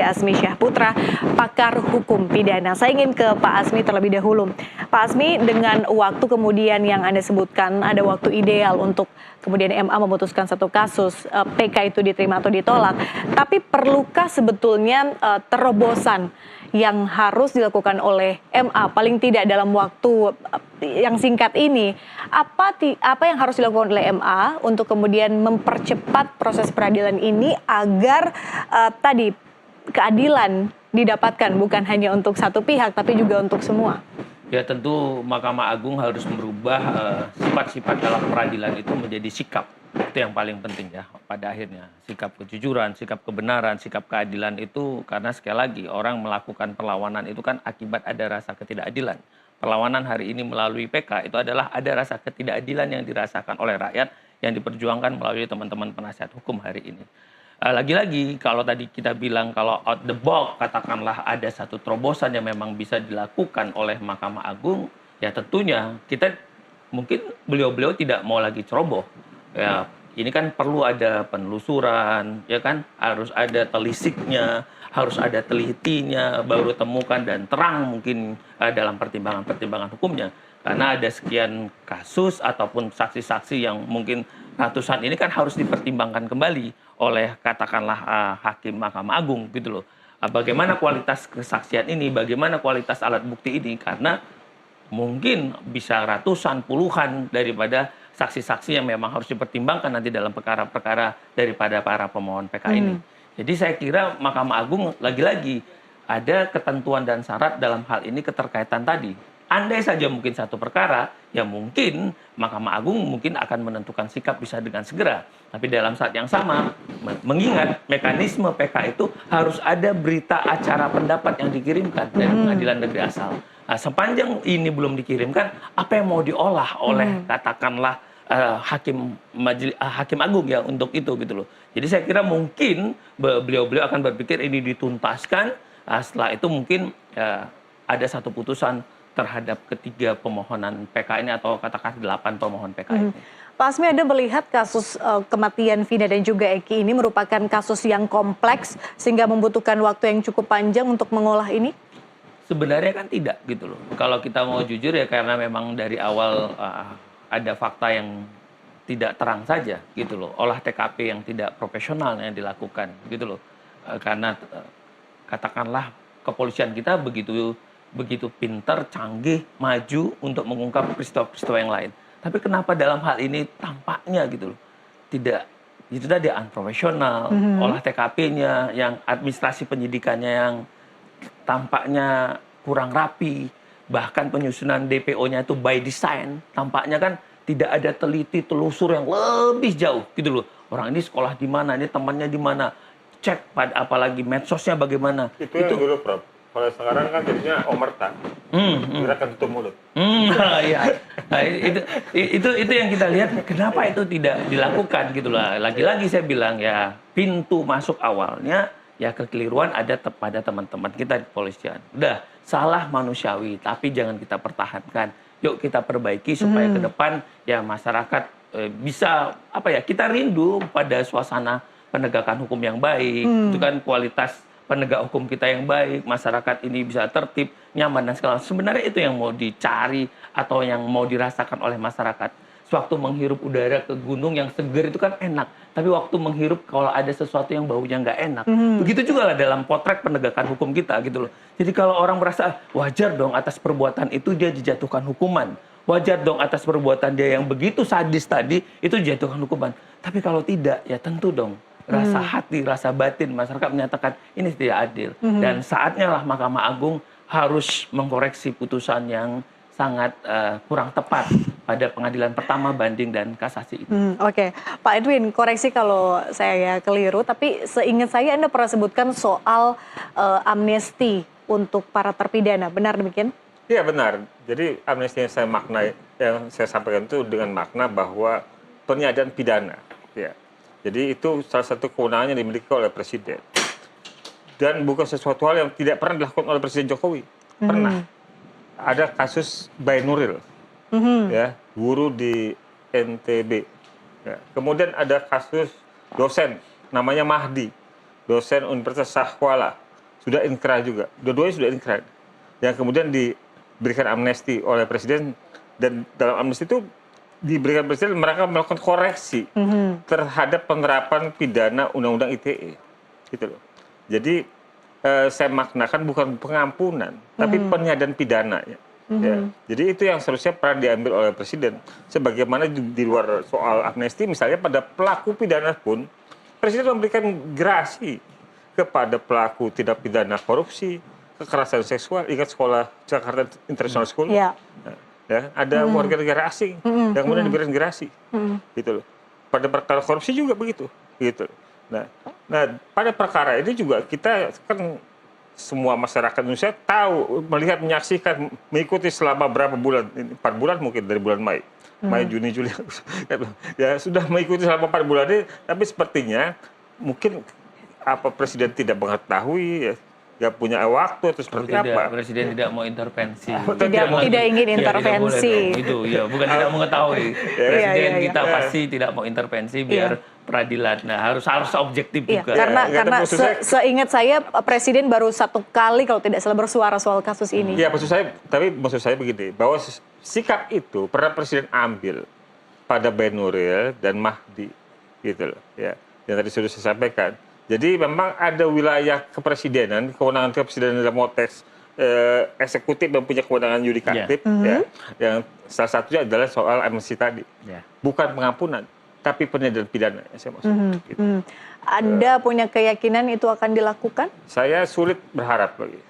Asmi Syahputra, pakar hukum pidana. Saya ingin ke Pak Asmi terlebih dahulu. Pak Asmi, dengan waktu kemudian yang Anda sebutkan, ada waktu ideal untuk kemudian MA memutuskan satu kasus, PK itu diterima atau ditolak. Tapi perlukah sebetulnya terobosan yang harus dilakukan oleh MA, paling tidak dalam waktu yang singkat ini? Apa yang harus dilakukan oleh MA untuk kemudian mempercepat proses peradilan ini agar tadi keadilan didapatkan bukan hanya untuk satu pihak tapi juga untuk semua? Ya tentu Mahkamah Agung harus merubah sifat-sifat dalam peradilan itu menjadi sikap. Itu yang paling penting ya pada akhirnya. Sikap kejujuran, sikap kebenaran, sikap keadilan itu karena sekali lagi orang melakukan perlawanan itu kan akibat ada rasa ketidakadilan. Perlawanan hari ini melalui PK itu adalah ada rasa ketidakadilan yang dirasakan oleh rakyat yang diperjuangkan melalui teman-teman penasihat hukum hari ini. Lagi-lagi kalau tadi kita bilang kalau out the box katakanlah ada satu terobosan yang memang bisa dilakukan oleh Mahkamah Agung, ya tentunya kita mungkin beliau-beliau tidak mau lagi ceroboh. Ya, ini kan perlu ada penelusuran, ya kan, harus ada telisiknya, harus ada telitinya, baru temukan dan terang mungkin dalam pertimbangan-pertimbangan hukumnya. Karena ada sekian kasus ataupun saksi-saksi yang mungkin ratusan ini kan harus dipertimbangkan kembali oleh katakanlah hakim Mahkamah Agung gitu loh. Bagaimana kualitas kesaksian ini, bagaimana kualitas alat bukti ini, karena mungkin bisa ratusan, puluhan daripada saksi-saksi yang memang harus dipertimbangkan nanti dalam perkara-perkara daripada para pemohon PK ini. Jadi saya kira Mahkamah Agung lagi-lagi ada ketentuan dan syarat dalam hal ini keterkaitan tadi. Andai saja mungkin satu perkara, ya mungkin Mahkamah Agung mungkin akan menentukan sikap bisa dengan segera. Tapi dalam saat yang sama, mengingat mekanisme PK itu harus ada berita acara pendapat yang dikirimkan dari pengadilan negeri asal. Nah, sepanjang ini belum dikirimkan, apa yang mau diolah oleh katakanlah hakim agung ya untuk itu gitu loh. Jadi saya kira mungkin beliau-beliau akan berpikir ini dituntaskan. Setelah itu mungkin ada satu putusan terhadap ketiga pemohonan PK ini atau katakan 8 pemohon PK ini. Pak Asmi, Anda melihat kasus kematian Vina dan juga Eki ini merupakan kasus yang kompleks sehingga membutuhkan waktu yang cukup panjang untuk mengolah ini? Sebenarnya kan tidak gitu loh. Kalau kita mau jujur ya karena memang dari awal ada fakta yang tidak terang saja gitu loh. Olah TKP yang tidak profesional yang dilakukan gitu loh. Karena katakanlah kepolisian kita begitu pintar, canggih, maju untuk mengungkap peristiwa-peristiwa yang lain. Tapi kenapa dalam hal ini tampaknya gitu loh, tidak, itu tadi unprofesional, olah TKP-nya, yang administrasi penyidikannya yang tampaknya kurang rapi, bahkan penyusunan DPO-nya itu by design, tampaknya kan tidak ada teliti, telusur yang lebih jauh gitu loh. Orang ini sekolah di mana, ini temannya di mana, cek pada apalagi medsosnya bagaimana. Itu yang dulu, Prof. Kalau sekarang kan jadinya omerta, gerakan tutup mulut. Iya, nah, itu yang kita lihat. Kenapa itu tidak dilakukan gitulah? Lagi-lagi saya bilang ya pintu masuk awalnya ya kekeliruan ada pada teman-teman kita di kepolisian. Udah salah manusiawi, tapi jangan kita pertahankan. Yuk kita perbaiki supaya ke depan ya masyarakat bisa apa ya kita rindu pada suasana penegakan hukum yang baik. Itu kan kualitas penegak hukum kita yang baik, masyarakat ini bisa tertib, nyaman dan segala. Sebenarnya itu yang mau dicari atau yang mau dirasakan oleh masyarakat. Sewaktu menghirup udara ke gunung yang seger itu kan enak, tapi waktu menghirup kalau ada sesuatu yang baunya nggak enak. Begitu juga lah dalam potret penegakan hukum kita gitu loh. Jadi kalau orang merasa wajar dong atas perbuatan itu dia dijatuhkan hukuman. Wajar dong atas perbuatan dia yang begitu sadis tadi itu dijatuhkan hukuman. Tapi kalau tidak ya tentu dong. Rasa hati, rasa batin masyarakat menyatakan ini tidak adil. Dan saatnya lah Mahkamah Agung harus mengkoreksi putusan yang sangat kurang tepat pada pengadilan pertama, banding, dan kasasi itu. Oke. Pak Edwin, koreksi kalau saya keliru, tapi seingat saya Anda pernah sebutkan soal amnesti untuk para terpidana, benar demikian? Iya benar. Jadi amnesti yang saya sampaikan itu dengan makna bahwa peniadaan pidana. Ya. Jadi itu salah satu kewenangan yang dimiliki oleh Presiden. Dan bukan sesuatu hal yang tidak pernah dilakukan oleh Presiden Jokowi. Pernah. Ada kasus Bayi Nuril, ya, guru di NTB. Ya. Kemudian ada kasus dosen, namanya Mahdi, dosen Universitas Syahkuala. sudah inkrah juga. Dua-duanya sudah inkrah. Yang kemudian diberikan amnesti oleh presiden, dan dalam amnesti itu diberikan presiden mereka melakukan koreksi terhadap penerapan pidana Undang-Undang ITE. Gitu loh. Jadi saya maknakan bukan pengampunan, tapi penyadaran pidana. Ya. Jadi itu yang seharusnya pernah diambil oleh presiden. Sebagaimana di luar soal amnesti, misalnya pada pelaku pidana pun, presiden memberikan gerasi kepada pelaku tindak pidana korupsi, kekerasan seksual. Ingat sekolah Jakarta International School? Ya. Ya, ada warga negara asing yang kemudian diberikan gerasi, gitu loh. Pada perkara korupsi juga begitu, gitu. Nah, pada perkara ini juga kita kan semua masyarakat Indonesia tahu, melihat, menyaksikan, mengikuti selama berapa bulan, 4 bulan mungkin dari bulan Mei, Juni, Juli, ya sudah mengikuti selama 4 bulan ini, tapi sepertinya mungkin apa presiden tidak mengetahui, ya, nggak punya waktu atau seperti apa? Presiden tidak mau intervensi. Tidak ingin intervensi. Itu ya, bukan tidak mengetahui. Presiden kita pasti tidak mau intervensi biar peradilan. Nah, harus objektif juga. Karena seingat saya presiden baru 1 kali kalau tidak salah bersuara soal kasus ini. Iya, maksud saya begini, bahwa sikap itu pernah presiden ambil pada Ben Nuril dan Mahdi, gitu loh. Ya, yang tadi sudah saya sampaikan. Jadi memang ada wilayah kepresidenan, kewenangan kepresidenan dalam konteks eksekutif dan punya kewenangan yudikatif, ya, yang salah satunya adalah soal amnesti tadi. Bukan pengampunan, tapi penyadaran pidana, saya maksud. Gitu. Anda punya keyakinan itu akan dilakukan? Saya sulit berharap lagi.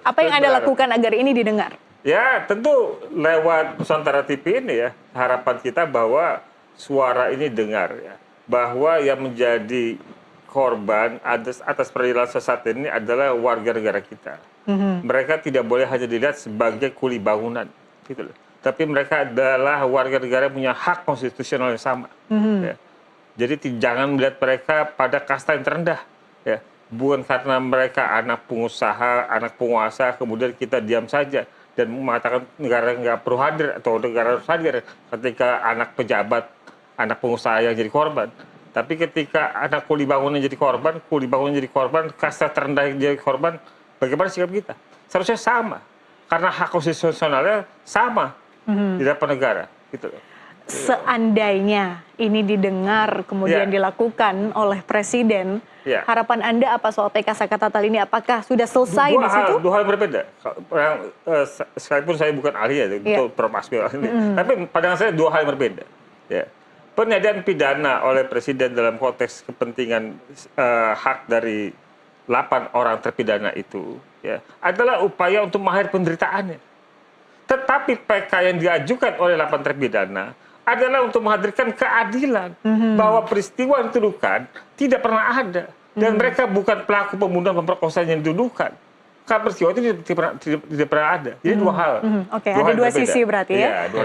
Apa yang Anda lakukan agar ini didengar? Ya, tentu lewat Nusantara TV ini ya, harapan kita bahwa suara ini dengar, ya. Bahwa yang menjadi korban atas peradilan sesat ini adalah warga negara kita. Mereka tidak boleh hanya dilihat sebagai kuli bangunan, gitu loh. Tapi mereka adalah warga negara yang punya hak konstitusional yang sama. Ya. Jadi jangan melihat mereka pada kasta yang terendah. Ya. Bukan karena mereka anak pengusaha, anak penguasa, kemudian kita diam saja dan mengatakan negara nggak perlu hadir atau negara harus hadir ketika anak pejabat, anak pengusaha yang jadi korban. Tapi ketika anak kuli bangunan jadi korban, kasta terendah yang jadi korban, bagaimana sikap kita? Seharusnya sama. Karena hak konstitusionalnya sama di hadapan negara. Gitu. Seandainya ini didengar, kemudian dilakukan oleh Presiden, harapan Anda apa soal PK Sakatatal ini? Apakah sudah selesai di situ? Dua hal berbeda. Sekalipun saya bukan ahli ya, itu Prof. Asmi. Tapi pandangan saya dua hal yang berbeda. Ya. Penyadaran pidana oleh presiden dalam konteks kepentingan hak dari 8 orang terpidana itu, ya, adalah upaya untuk mengakhiri penderitaannya. Tetapi PK yang diajukan oleh 8 terpidana adalah untuk menghadirkan keadilan bahwa peristiwa yang dituduhkan tidak pernah ada dan mereka bukan pelaku pembunuhan pemerkosaan yang dituduhkan. Karena peristiwa itu tidak pernah ada. Jadi dua hal. Oke, ada dua sisi berarti ya.